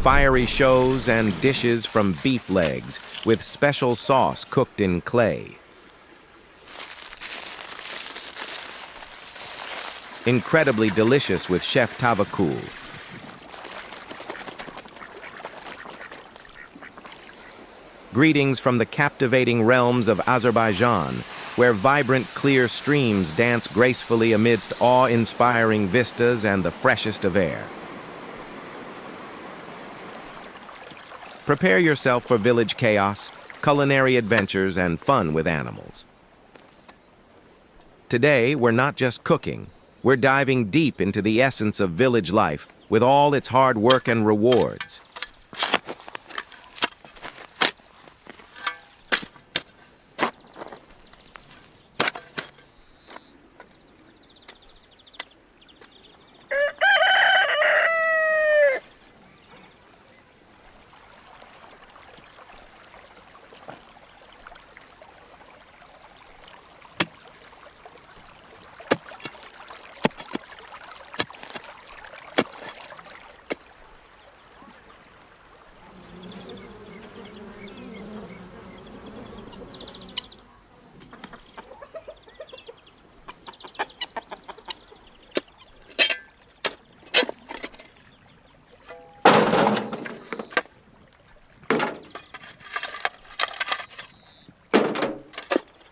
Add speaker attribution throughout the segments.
Speaker 1: fiery shows and dishes from beef legs with special sauce cooked in clay. Incredibly delicious with Chef Tavakul. Greetings from the captivating realms of Azerbaijan, where vibrant, clear streams dance gracefully amidst awe-inspiring vistas and the freshest of air. Prepare yourself for village chaos, culinary adventures, and fun with animals. Today, we're not just cooking, we're diving deep into the essence of village life with all its hard work and rewards.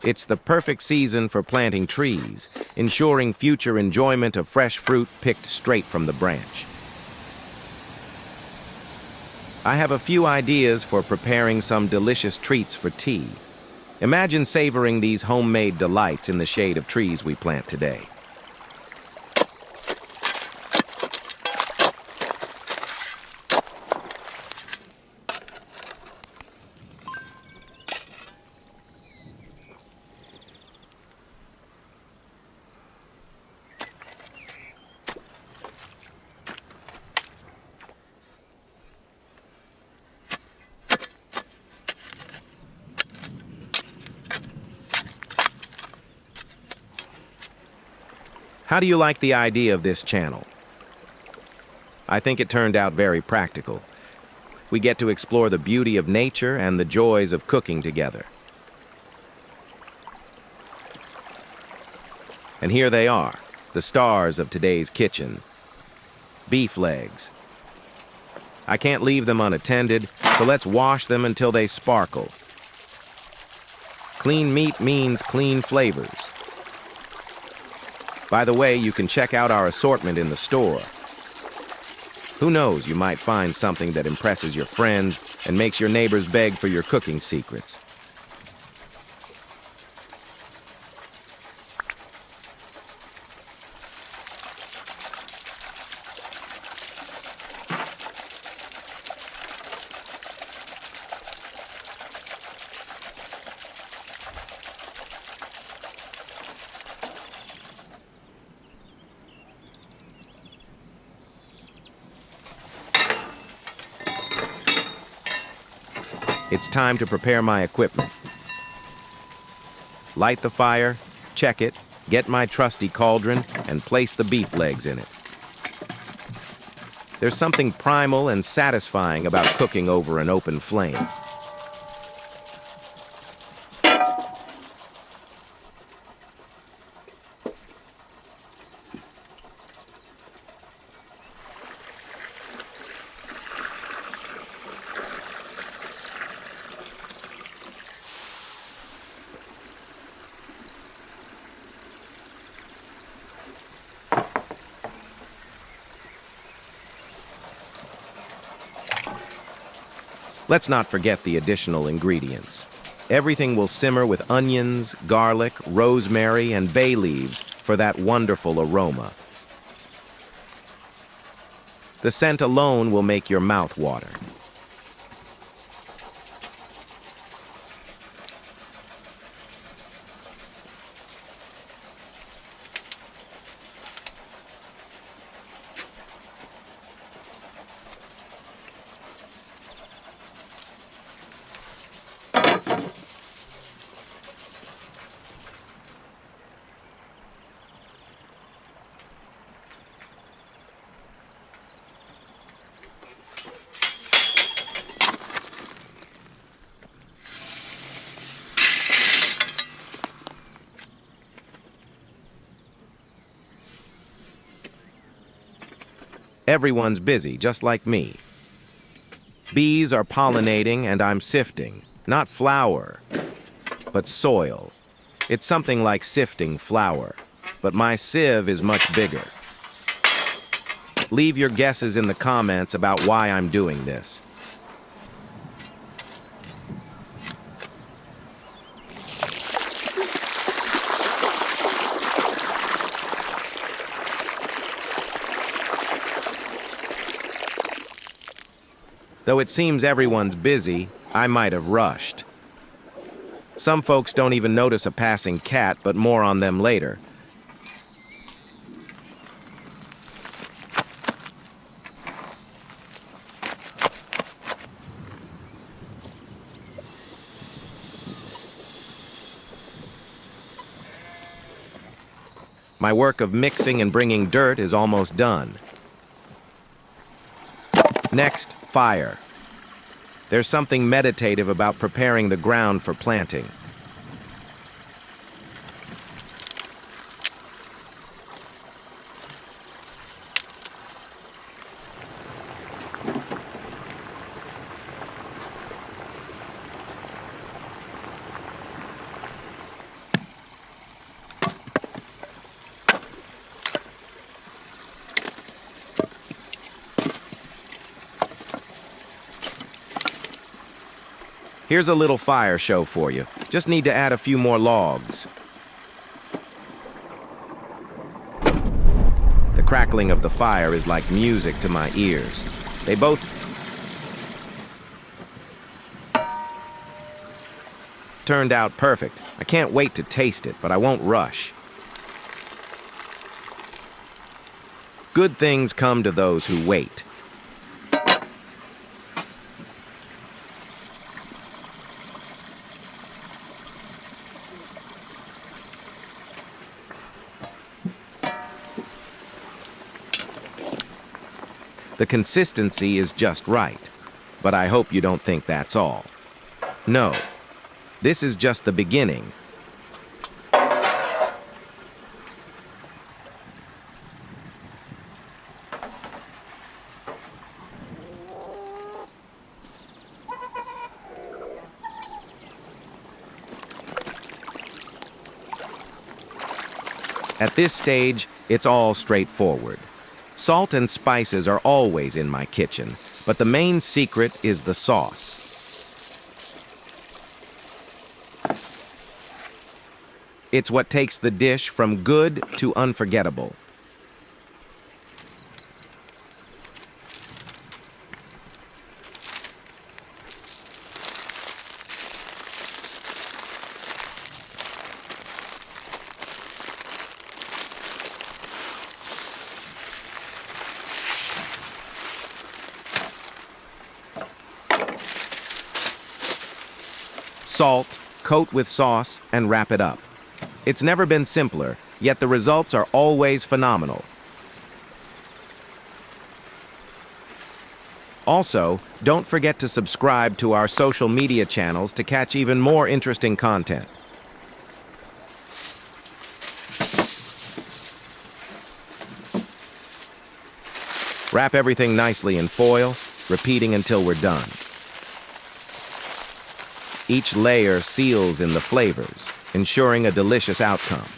Speaker 1: It's the perfect season for planting trees, ensuring future enjoyment of fresh fruit picked straight from the branch. I have a few ideas for preparing some delicious treats for tea. Imagine savoring these homemade delights in the shade of trees we plant today. How do you like the idea of this channel? I think it turned out very practical. We get to explore the beauty of nature and the joys of cooking together. And here they are, the stars of today's kitchen. Beef legs. I can't leave them unattended, so let's wash them until they sparkle. Clean meat means clean flavors. By the way, you can check out our assortment in the store. Who knows, you might find something that impresses your friends and makes your neighbors beg for your cooking secrets. It's time to prepare my equipment. Light the fire, check it, get my trusty cauldron, and place the beef legs in it. There's something primal and satisfying about cooking over an open flame. Let's not forget the additional ingredients. Everything will simmer with onions, garlic, rosemary, and bay leaves for that wonderful aroma. The scent alone will make your mouth water. Everyone's busy, just like me. Bees are pollinating and I'm sifting, not flour, but soil. It's something like sifting flour, but my sieve is much bigger. Leave your guesses in the comments about why I'm doing this. Though it seems everyone's busy, I might have rushed. Some folks don't even notice a passing cat, but more on them later. My work of mixing and bringing dirt is almost done. Next, fire. There's something meditative about preparing the ground for planting. Here's a little fire show for you. Just need to add a few more logs. The crackling of the fire is like music to my ears. They both turned out perfect. I can't wait to taste it, but I won't rush. Good things come to those who wait. The consistency is just right, but I hope you don't think that's all. No, this is just the beginning. At this stage, it's all straightforward. Salt and spices are always in my kitchen, but the main secret is the sauce. It's what takes the dish from good to unforgettable. Salt, coat with sauce, and wrap it up. It's never been simpler, yet the results are always phenomenal. Also, don't forget to subscribe to our social media channels to catch even more interesting content. Wrap everything nicely in foil, repeating until we're done. Each layer seals in the flavors, ensuring a delicious outcome.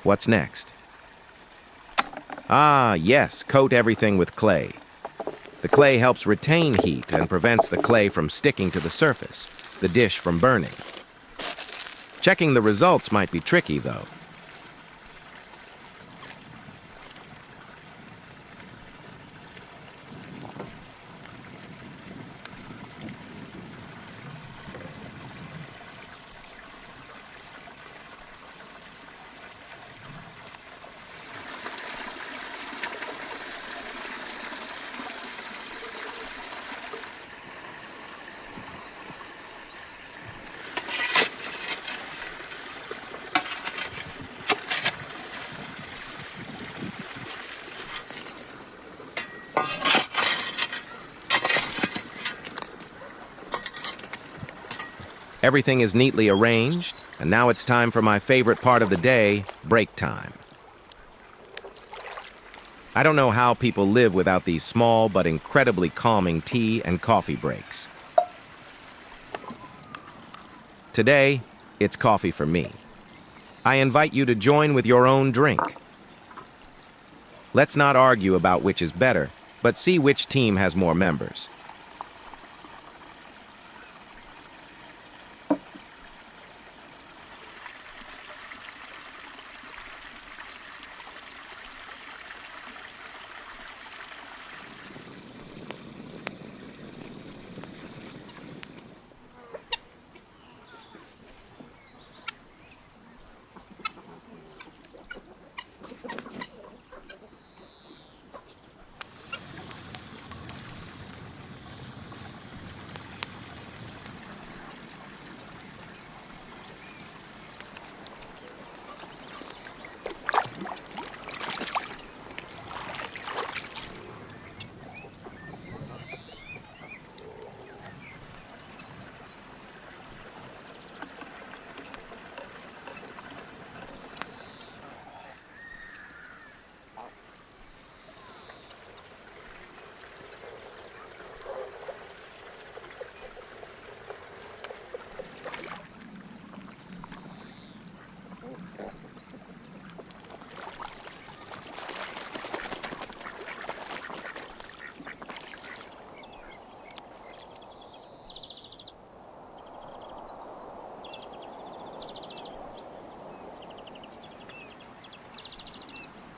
Speaker 1: What's next? Ah, yes, coat everything with clay. The clay helps retain heat and prevents the clay from sticking to the surface, the dish from burning. Checking the results might be tricky, though. Everything is neatly arranged, and now it's time for my favorite part of the day, break time. I don't know how people live without these small but incredibly calming tea and coffee breaks. Today, it's coffee for me. I invite you to join with your own drink. Let's not argue about which is better, but see which team has more members.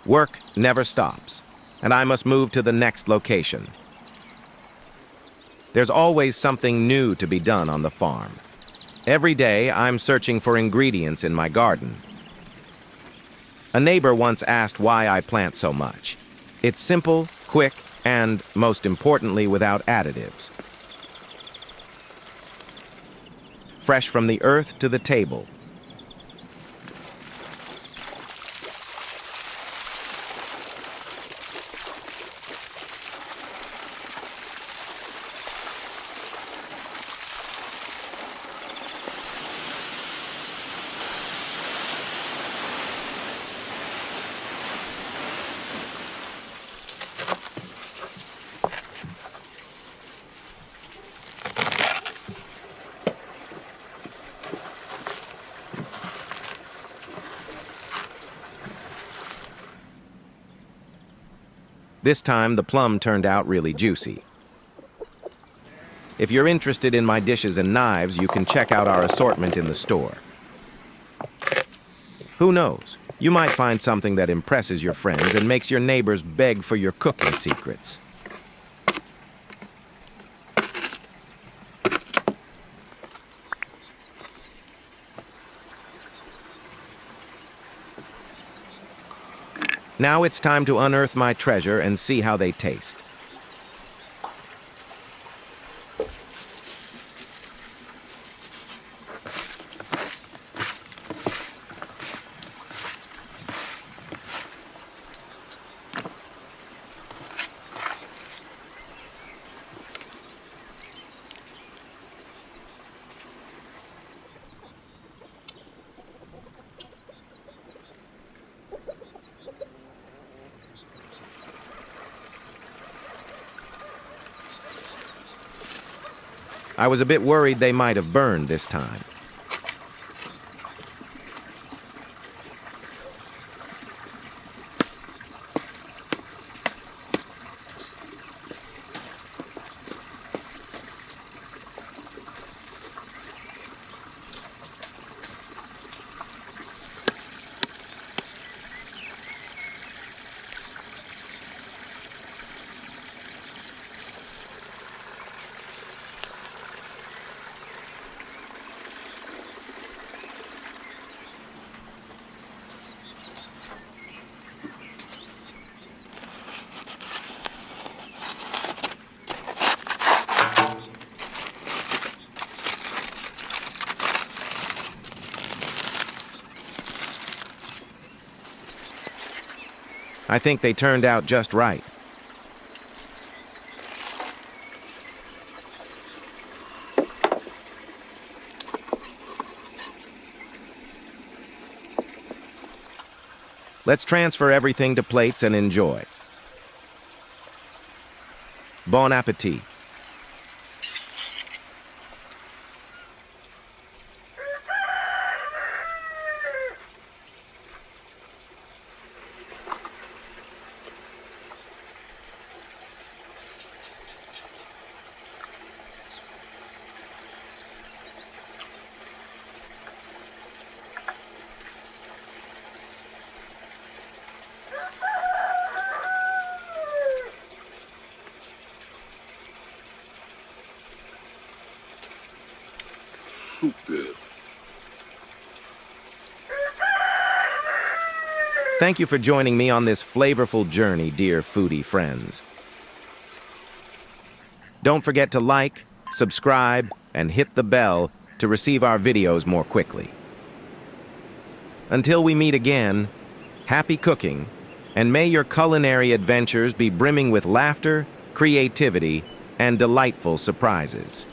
Speaker 1: Work never stops, and I must move to the next location. There's always something new to be done on the farm. Every day, I'm searching for ingredients in my garden. A neighbor once asked why I plant so much. It's simple, quick, and, most importantly, without additives. Fresh from the earth to the table. This time, the plum turned out really juicy. If you're interested in my dishes and knives, you can check out our assortment in the store. Who knows? You might find something that impresses your friends and makes your neighbors beg for your cooking secrets. Now it's time to unearth my treasure and see how they taste. I was a bit worried they might have burned this time. I think they turned out just right. Let's transfer everything to plates and enjoy. Bon appetit.
Speaker 2: Super.
Speaker 1: Thank you for joining me on this flavorful journey, dear foodie friends. Don't forget to like, subscribe, and hit the bell to receive our videos more quickly. Until we meet again, happy cooking, and may your culinary adventures be brimming with laughter, creativity, and delightful surprises.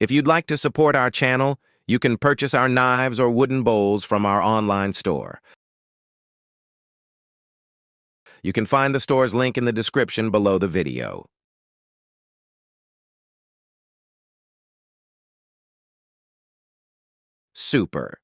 Speaker 1: If you'd like to support our channel, you can purchase our knives or wooden bowls from our online store. You can find the store's link in the description below the video. Super.